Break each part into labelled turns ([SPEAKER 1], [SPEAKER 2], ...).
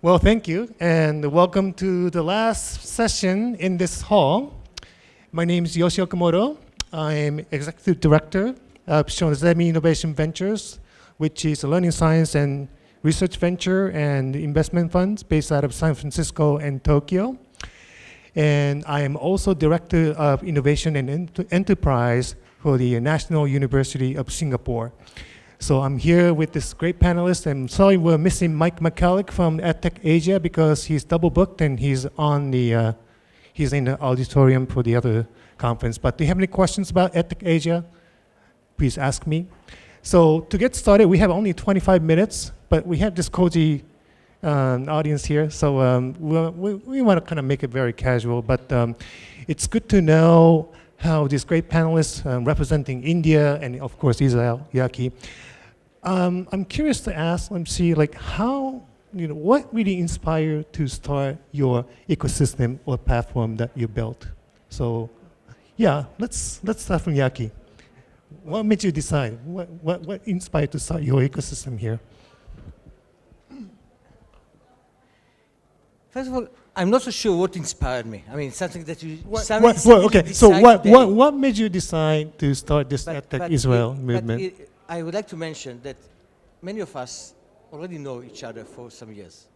[SPEAKER 1] Well, thank you, and welcome to the last session in this hall. My name is Yoshi Okamoto. I'm Executive Director of SHO-zemi Innovation Ventures, which is a learning science and research venture and investment funds based out of San Francisco and Tokyo. And I am also Director of Innovation and Enterprise for the National University of Singapore. So I'm here with this great panelist. I'm sorry we're missing Mike Michalec from EdTech Asia because he's double booked and he's in the auditorium for the other conference. But do you have any questions about EdTech Asia? Please ask me. So to get started, we have only 25 minutes, but we have this cozy audience here. So we want to kind of make it very casual, but it's good to know how these great panelists representing India and of course Israel, Yaki. I'm curious to ask, how, what really inspired you to start your ecosystem or platform that you built? So, yeah, let's start from Yaki. What made you decide? What inspired you to start your ecosystem here?
[SPEAKER 2] First of all, I'm not so sure what inspired me. I mean, something that you.
[SPEAKER 1] Okay. So what made you decide to start this EdTech Israel movement?
[SPEAKER 2] I would like to mention that many of us already know each other for some years.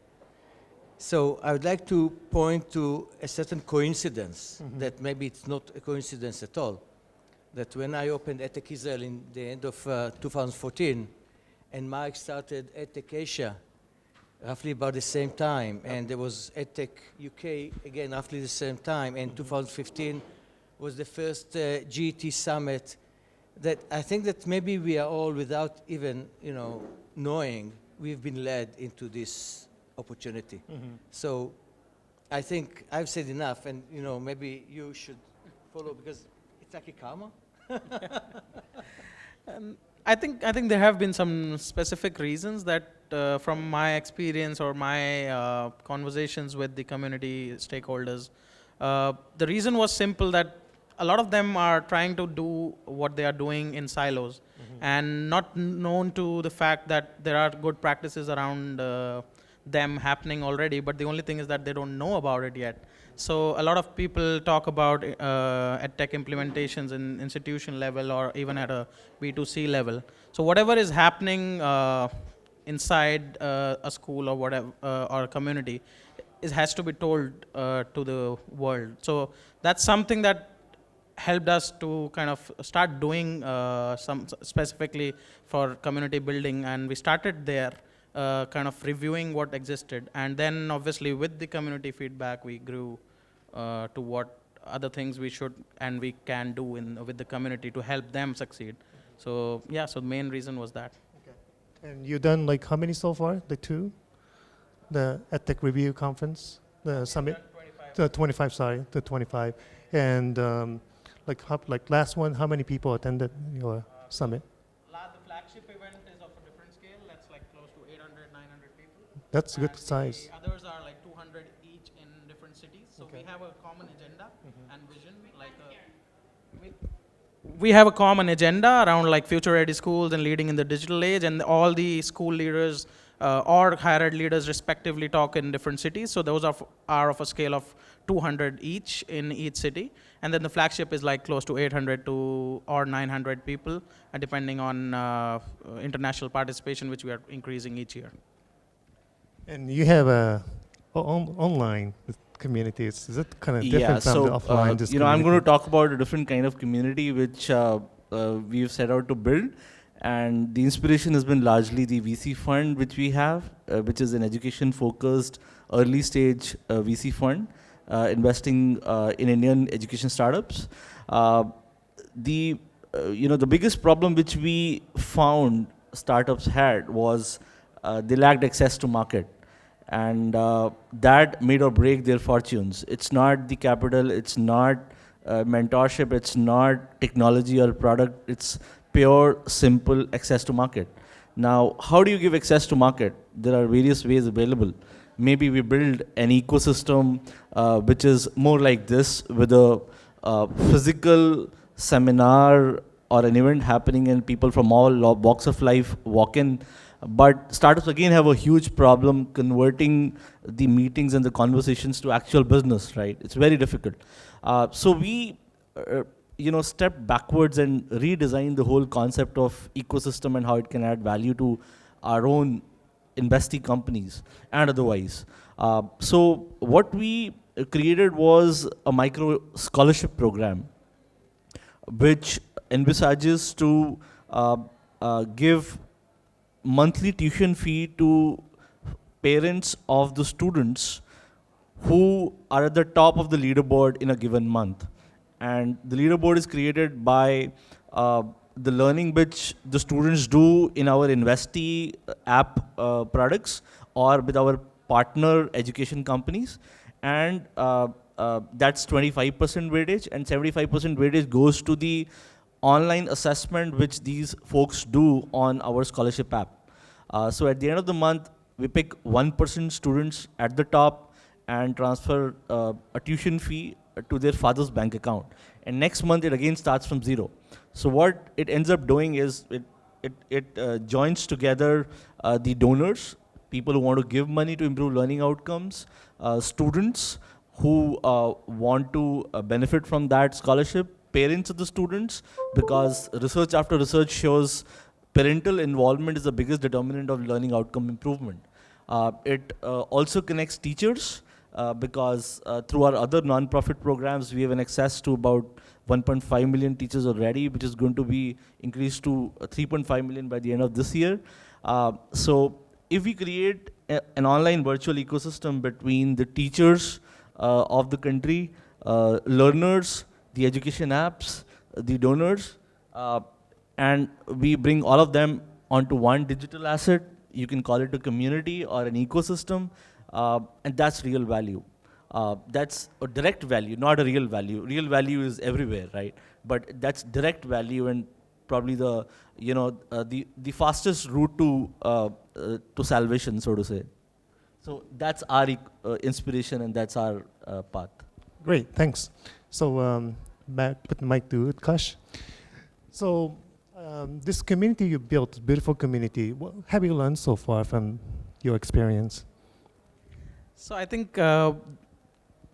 [SPEAKER 2] So I would like to point to a certain coincidence that maybe it's not a coincidence at all. That when I opened EdTech Israel in the end of 2014, and Mike started EdTech Asia roughly about the same time, and there was EdTech UK again roughly the same time, and 2015 was the first GET summit. That I think that maybe we are all, without even knowing, we've been led into this opportunity. So I think I've said enough, and maybe you should follow because it's like a karma.
[SPEAKER 3] I think there have been some specific reasons that from my experience or my conversations with the community stakeholders, the reason was simple that a lot of them are trying to do what they are doing in silos and not known to the fact that there are good practices around them happening already, but the only thing is that they don't know about it yet. So a lot of people talk about EdTech implementations in institution level or even at a B2C level. So whatever is happening inside a school or whatever or a community has to be told to the world. So that's something that helped us to kind of start doing some specifically for community building, and we started there kind of reviewing what existed, and then obviously with the community feedback we grew to what other things we should and we can do with the community to help them succeed. So yeah, so the main reason was that.
[SPEAKER 1] Okay. And you've done how many so far? The two? The EdTechReview conference, the summit?
[SPEAKER 3] 25.
[SPEAKER 1] The 25. And last one, how many people attended your summit?
[SPEAKER 3] The flagship event is of a different scale. That's close to 800, 900 people.
[SPEAKER 1] That's a good size.
[SPEAKER 3] The others are 200 each in different cities. So we have a common agenda and vision. We have a common agenda around future-ready schools and leading in the digital age, and all the school leaders or higher ed leaders respectively talk in different cities. So those are of a scale of 200 each in each city. And then the flagship is close to 800 or 900 people, depending on international participation, which we are increasing each year.
[SPEAKER 1] And you have a online communities. Is it kind of different from the offline?
[SPEAKER 4] I'm going to talk about a different kind of community which we've set out to build. And the inspiration has been largely the VC fund which we have, which is an education-focused early stage VC fund. Investing in Indian education startups. The biggest problem which we found startups had was they lacked access to market, and that made or break their fortunes. It's not the capital, it's not mentorship, it's not technology or product, it's pure, simple access to market. Now, how do you give access to market? There are various ways available. Maybe we build an ecosystem which is more like this, with a physical seminar or an event happening and people from all walks of life walk in. But startups again have a huge problem converting the meetings and the conversations to actual business, right? It's very difficult. So we, step backwards and redesign the whole concept of ecosystem and how it can add value to our own investee companies and otherwise. So what we created was a micro scholarship program which envisages to give monthly tuition fee to parents of the students who are at the top of the leaderboard in a given month. And the leaderboard is created by the learning which the students do in our investee app products or with our partner education companies. And that's 25% weightage, and 75% weightage goes to the online assessment which these folks do on our scholarship app. So at the end of the month, we pick 1% students at the top and transfer a tuition fee to their father's bank account. And next month, it again starts from zero. So what it ends up doing is it joins together the donors, people who want to give money to improve learning outcomes, students who want to benefit from that scholarship, parents of the students, because research after research shows parental involvement is the biggest determinant of learning outcome improvement. It also connects teachers because through our other non-profit programs, we have an access to about 1.5 million teachers already, which is going to be increased to 3.5 million by the end of this year. So if we create an online virtual ecosystem between the teachers of the country, learners, the education apps, the donors, and we bring all of them onto one digital asset, you can call it a community or an ecosystem, and that's real value. That's a direct value, not a real value. Real value is everywhere, right? But that's direct value and probably the fastest route to salvation, so to say. So that's our inspiration and that's our path.
[SPEAKER 1] Great, thanks. So back put the mic to Utkarsh. So this community you built, beautiful community, what have you learned so far from your experience?
[SPEAKER 3] So I think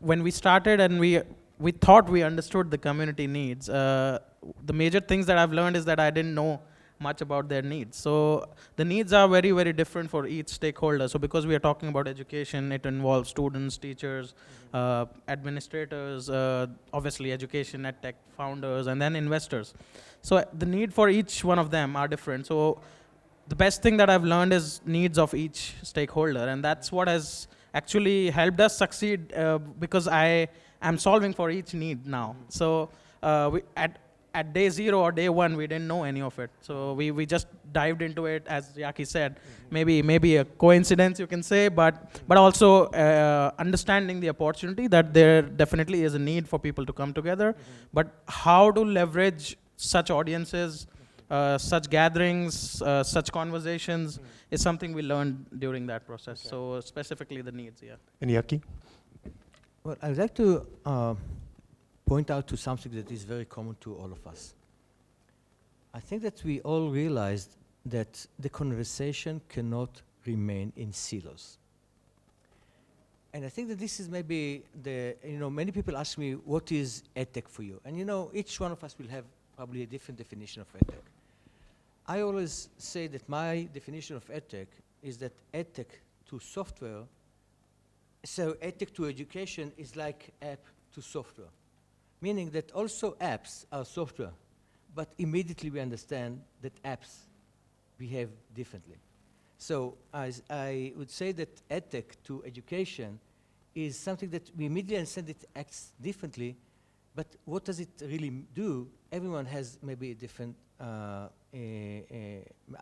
[SPEAKER 3] when we started and we thought we understood the community needs, the major things that I've learned is that I didn't know much about their needs. So the needs are very, very different for each stakeholder. So because we are talking about education, it involves students, teachers, administrators, obviously education, EdTech founders, and then investors. So the need for each one of them are different. So the best thing that I've learned is needs of each stakeholder, and that's what has actually helped us succeed because I am solving for each need now. So at day zero or day one, we didn't know any of it. So we just dived into it, as Yaki said. Maybe a coincidence, you can say, but also understanding the opportunity that there definitely is a need for people to come together. But how to leverage such audiences, such gatherings, such conversations is something we learned during that process. Okay. So specifically the needs, yeah.
[SPEAKER 1] And Yaki?
[SPEAKER 2] Well, I'd like to point out to something that is very common to all of us. I think that we all realized that the conversation cannot remain in silos. And I think that this is maybe many people ask me, what is EdTech for you? And each one of us will have probably a different definition of EdTech. I always say that my definition of EdTech is that EdTech to software, so EdTech to education is like app to software. Meaning that also apps are software, but immediately we understand that apps behave differently. So I would say that EdTech to education is something that we immediately understand it acts differently, but what does it really do? Everyone has maybe a different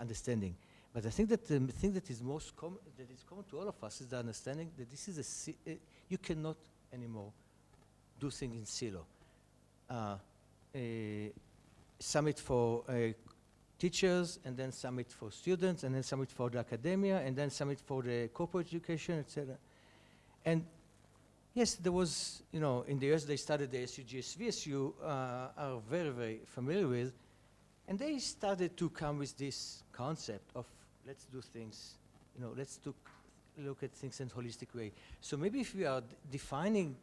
[SPEAKER 2] understanding. But I think that the thing that is most common to all of us is the understanding that this is you cannot anymore do things in silo. Summit for teachers, and then summit for students, and then summit for the academia, and then summit for the corporate education, etc. And yes, there was, in the US they started the SHO-zemi, are very, very familiar with, and they started to come with this concept of let's do things, let's look at things in a holistic way. So maybe if we are defining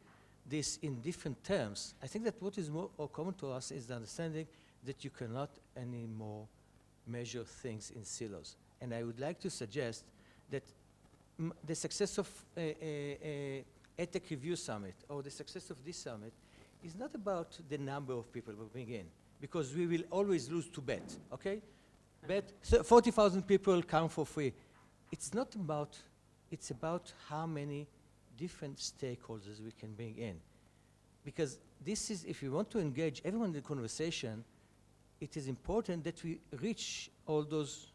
[SPEAKER 2] this in different terms, I think that what is more common to us is the understanding that you cannot anymore measure things in silos. And I would like to suggest that the success of EdTechReview Summit or the success of this summit is not about the number of people we bring in, because we will always lose to bet, okay? Bet, so 40,000 people come for free. It's not about, it's about how many different stakeholders we can bring in. Because this is, if we want to engage everyone in the conversation, it is important that we reach all those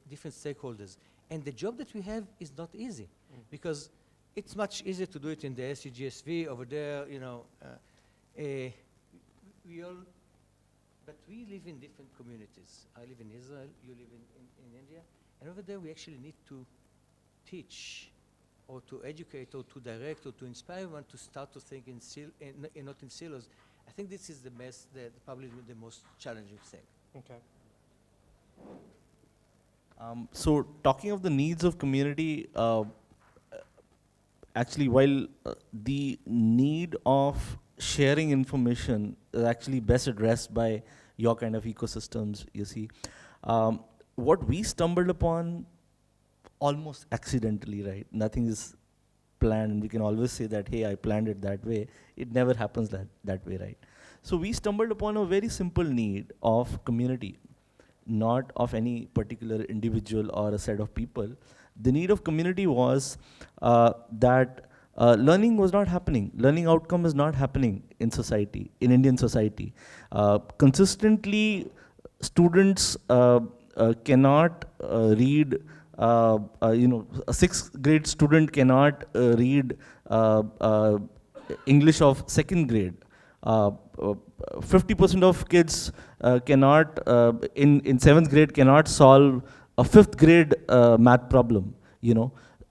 [SPEAKER 2] different stakeholders. And the job that we have is not easy, because it's much easier to do it in the SHO-zemi over there, but we live in different communities. I live in Israel, you live in India, and over there we actually need to teach or to educate or to direct or to inspire everyone to start to think not in silos. I think this is probably the most challenging thing.
[SPEAKER 1] Okay.
[SPEAKER 4] So talking of the needs of community, actually while the need of sharing information is actually best addressed by your kind of ecosystems, you see. What we stumbled upon almost accidentally, right? Nothing is planned, and we can always say that, hey, I planned it that way. It never happens that way, right? So we stumbled upon a very simple need of community, not of any particular individual or a set of people. The need of community was that learning was not happening. Learning outcome is not happening in society, in Indian society. Consistently, students cannot read, a sixth grade student cannot read English of second grade. 50% of kids cannot, in seventh grade, cannot solve a fifth grade math problem,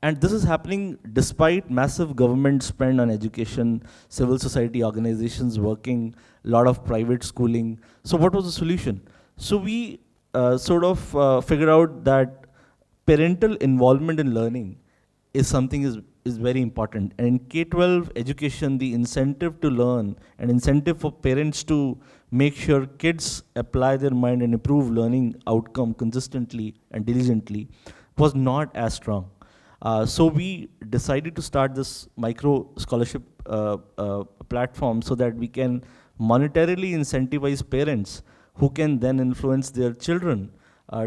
[SPEAKER 4] And this is happening despite massive government spend on education, civil society organizations working, a lot of private schooling. So what was the solution? So we figured out that parental involvement in learning is something is very important. And in K-12 education, the incentive to learn and incentive for parents to make sure kids apply their mind and improve learning outcome consistently and diligently was not as strong. So we decided to start this micro scholarship platform so that we can monetarily incentivize parents who can then influence their children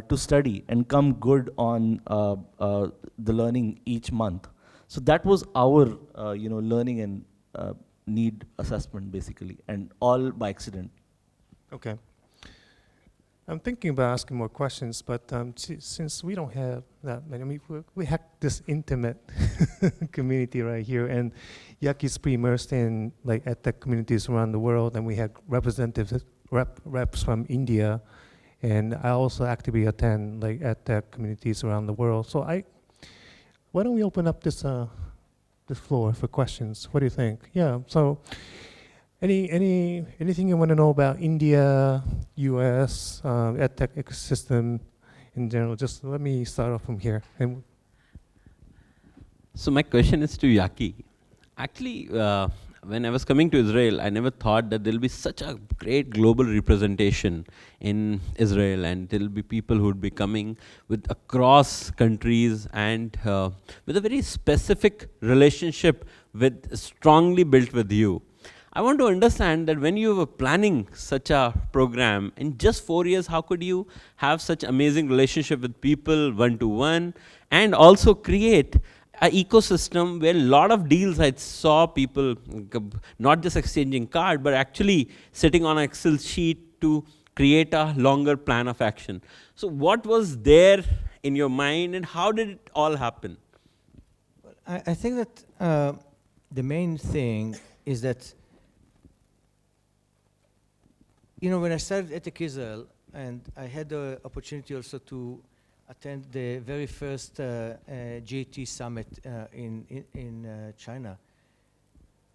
[SPEAKER 4] to study and come good on the learning each month. So that was our learning and need assessment basically, and all by accident.
[SPEAKER 1] Okay. I'm thinking about asking more questions, but since we don't have that many, we have this intimate community right here, and Yaki's pretty immersed in EdTech communities around the world, and we have representatives, reps from India, and I also actively attend EdTech communities around the world. So why don't we open up this floor for questions? What do you think? Yeah. So. Anything you want to know about India, US, EdTech ecosystem in general? Just let me start off from here.
[SPEAKER 5] So my question is to Yaki. Actually, when I was coming to Israel, I never thought that there'll be such a great global representation in Israel, and there'll be people who would be coming with across countries and with a very specific relationship strongly built with you. I want to understand that when you were planning such a program, in just 4 years, how could you have such amazing relationship with people one-to-one and also create an ecosystem where a lot of deals I saw people not just exchanging card, but actually sitting on an Excel sheet to create a longer plan of action. So what was there in your mind and how did it all happen?
[SPEAKER 2] Well, I think that the main thing is that when I started EdTech Israel, and I had the opportunity also to attend the very first GAT summit in China,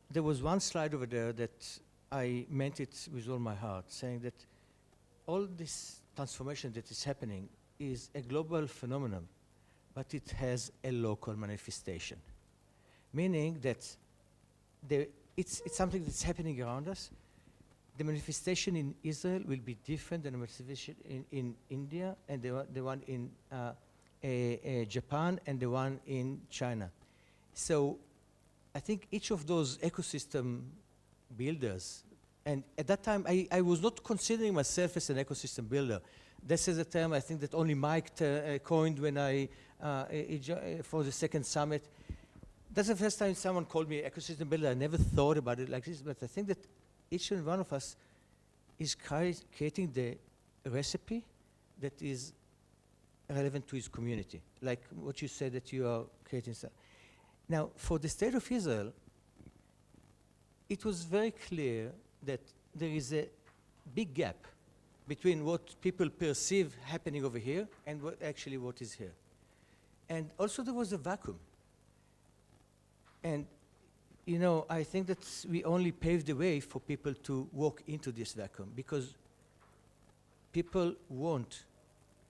[SPEAKER 2] there was one slide over there that I meant it with all my heart, saying that all this transformation that is happening is a global phenomenon, but it has a local manifestation. Meaning that it's something that's happening around us. The manifestation in Israel will be different than the manifestation in India, and the one in Japan, and the one in China. So I think each of those ecosystem builders, and at that time I was not considering myself as an ecosystem builder. This is a term I think that only Mike coined when for the second summit. That's the first time someone called me ecosystem builder. I never thought about it like this, but I think that each and one of us is creating the recipe that is relevant to his community, like what you said that you are creating. Now, for the state of Israel, it was very clear that there is a big gap between what people perceive happening over here and what is here. And also there was a vacuum. And you know, I think that we only paved the way for people to walk into this vacuum, because people want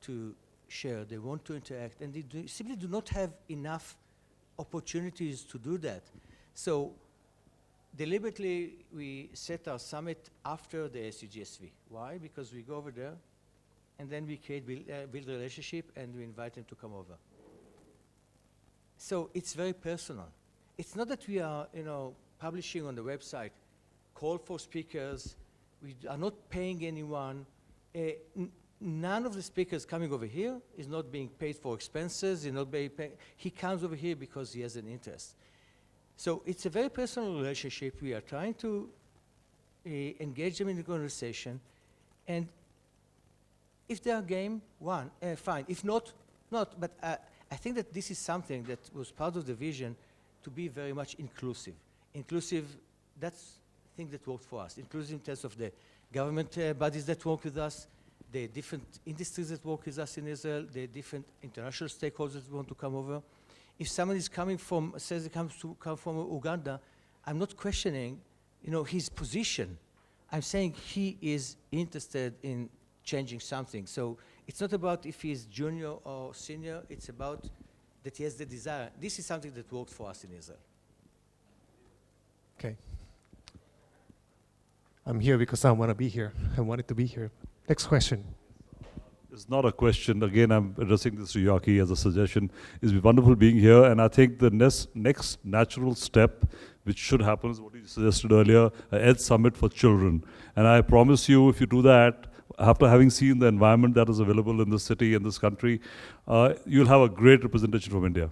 [SPEAKER 2] to share, they want to interact, and they simply do not have enough opportunities to do that. So deliberately, we set our summit after the SU-GSV. Why? Because we go over there, and then we build a relationship, and we invite them to come over. So it's very personal. It's not that we are, publishing on the website, call for speakers. We are not paying anyone. None of the speakers coming over here is not being paid for expenses. He comes over here because he has an interest. So it's a very personal relationship. We are trying to engage them in the conversation. And if they are game, fine. If not, not. But I think that this is something that was part of the vision, to be very much inclusive. Inclusive, that's the thing that worked for us. Inclusive in terms of the government bodies that work with us, the different industries that work with us in Israel, the different international stakeholders that want to come over. If someone is says he come from Uganda, I'm not questioning, his position. I'm saying he is interested in changing something. So it's not about if he's junior or senior, it's about that he has the desire. This is something that worked for us in Israel.
[SPEAKER 1] Okay. I'm here because I want to be here. I wanted to be here. Next question.
[SPEAKER 6] It's not a question. Again, I'm addressing this to Yaki as a suggestion. It's been wonderful being here, and I think the next natural step, which should happen, is what you suggested earlier, an Ed Summit for children. And I promise you, if you do that, after having seen the environment that is available in this city, in this country, you'll have a great representation from India.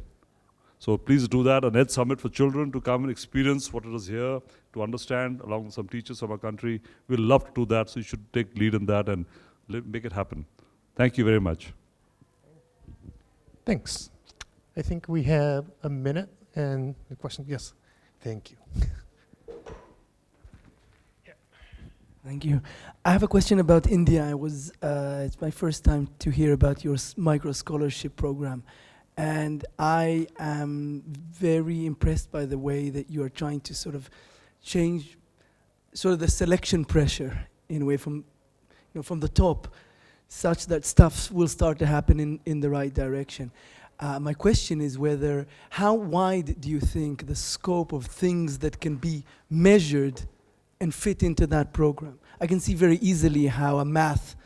[SPEAKER 6] So please do that, an Ed Summit for children to come and experience what it is here, to understand, along with some teachers from our country. We'll love to do that, so you should take lead in that and make it happen. Thank you very much.
[SPEAKER 1] Thanks. I think we have a minute and a question. Yes, thank you.
[SPEAKER 7] Thank you. I have a question about India. It's my first time to hear about your micro scholarship program. And I am very impressed by the way that you are trying to sort of change sort of the selection pressure in a way from the top, such that stuff will start to happen in the right direction. My question is how wide do you think the scope of things that can be measured and fit into that program? I can see very easily how a math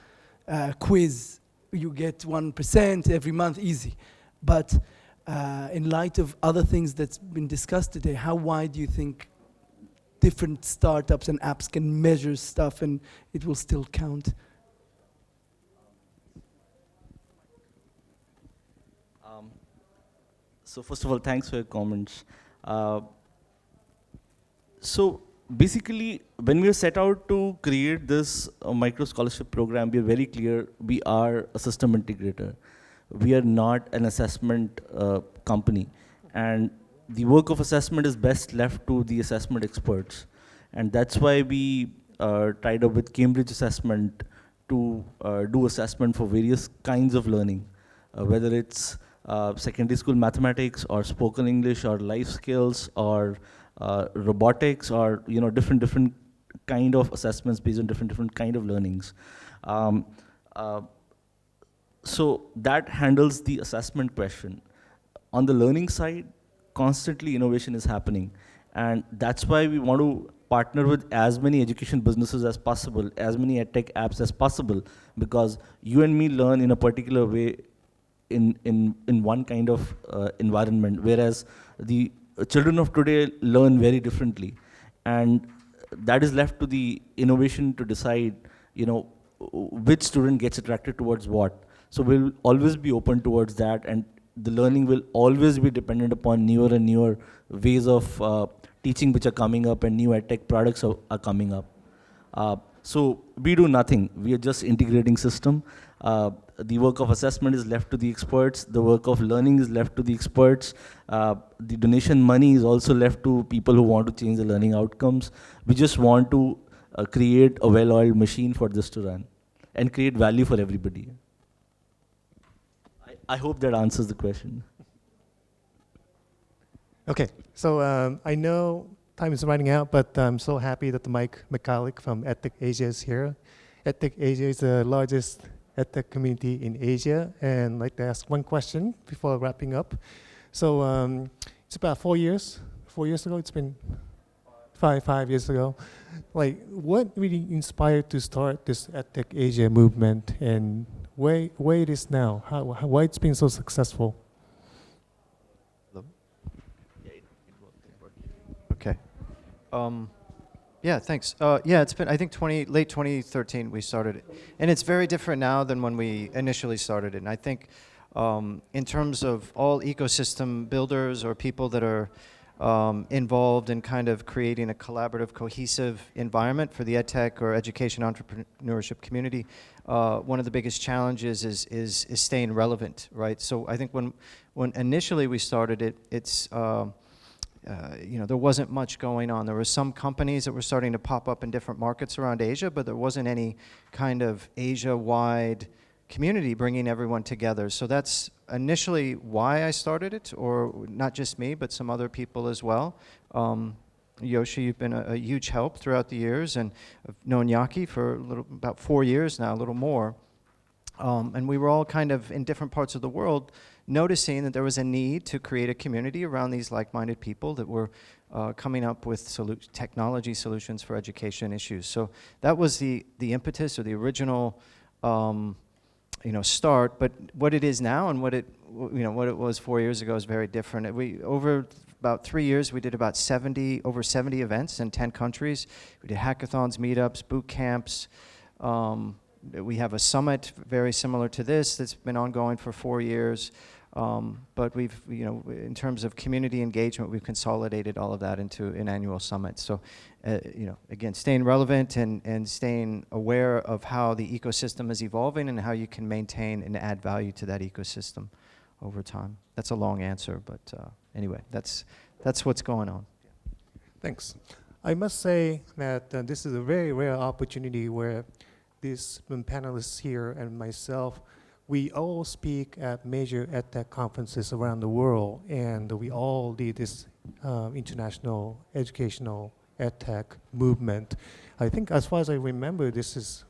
[SPEAKER 7] quiz, you get 1% every month, easy. But in light of other things that's been discussed today, how wide do you think different startups and apps can measure stuff and it will still count?
[SPEAKER 4] So first of all, thanks for your comments. So basically, when we set out to create this micro scholarship program, we are very clear we are a system integrator. We are not an assessment company. And the work of assessment is best left to the assessment experts. And that's why we tied up with Cambridge Assessment to do assessment for various kinds of learning, whether it's secondary school mathematics or spoken English or life skills or robotics or different kind of assessments based on different kind of learnings. So that handles the assessment question. On the learning side, constantly innovation is happening. And that's why we want to partner with as many education businesses as possible, as many EdTech apps as possible, because you and me learn in a particular way in one kind of environment, whereas the children of today learn very differently. And that is left to the innovation to decide, which student gets attracted towards what. So we'll always be open towards that, and the learning will always be dependent upon newer and newer ways of teaching which are coming up, and new EdTech products are coming up. So we do nothing. We are just integrating system. The work of assessment is left to the experts. The work of learning is left to the experts. The donation money is also left to people who want to change the learning outcomes. We just want to create a well-oiled machine for this to run and create value for everybody. I hope that answers the question.
[SPEAKER 1] Okay, so I know time is running out, but I'm so happy that Michalec from EdTech Asia is here. EdTech Asia is the largest EdTech community in Asia, and I'd like to ask one question before wrapping up. So it's about 4 years. 4 years ago, it's been 5 years ago. Like, what really inspired to start this EdTech Asia movement, and where it is now? Why it's been so successful?
[SPEAKER 8] Okay. Yeah, thanks. Yeah, it's been, I think, late 2013 we started it. And it's very different now than when we initially started it. And I think in terms of all ecosystem builders or people that are involved in kind of creating a collaborative, cohesive environment for the EdTech or education entrepreneurship community, one of the biggest challenges is staying relevant, right? So I think when initially we started it, it's there wasn't much going on. There were some companies that were starting to pop up in different markets around Asia, but there wasn't any kind of Asia-wide community bringing everyone together. So that's initially why I started it, or not just me, but some other people as well. Yoshi, you've been a huge help throughout the years, and I've known Yaki for about 4 years now, a little more. And we were all kind of in different parts of the world noticing that there was a need to create a community around these like-minded people that were coming up with technology solutions for education issues. So that was the impetus or the original start. But what it is now and what it was 4 years ago is very different. Over about 3 years, we did about over 70 events in 10 countries. We did hackathons, meetups, boot camps. We have a summit very similar to this that's been ongoing for 4 years. But we've, in terms of community engagement, we've consolidated all of that into an annual summit. So, again, staying relevant and staying aware of how the ecosystem is evolving and how you can maintain and add value to that ecosystem over time. That's a long answer, but anyway, that's what's going on.
[SPEAKER 1] Thanks. I must say that this is a very rare opportunity where these panelists here and myself, we all speak at major EdTech conferences around the world, and we all lead this international educational EdTech movement. I think, as far as I remember, this is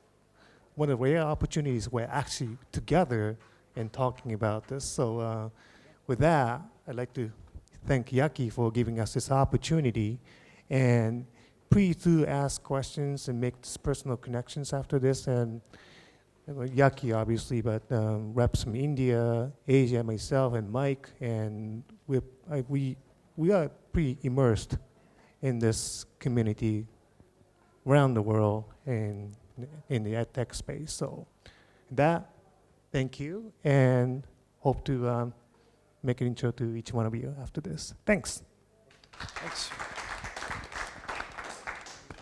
[SPEAKER 1] one of the rare opportunities we're actually together and talking about this. So with that, I'd like to thank Yaki for giving us this opportunity, and please do ask questions and make personal connections after this. And Yaki, obviously, but reps from India, Asia, myself, and Mike, and we are pretty immersed in this community around the world and in the EdTech space. So that, thank you, and hope to make an intro to each one of you after this. Thanks.
[SPEAKER 8] Thanks.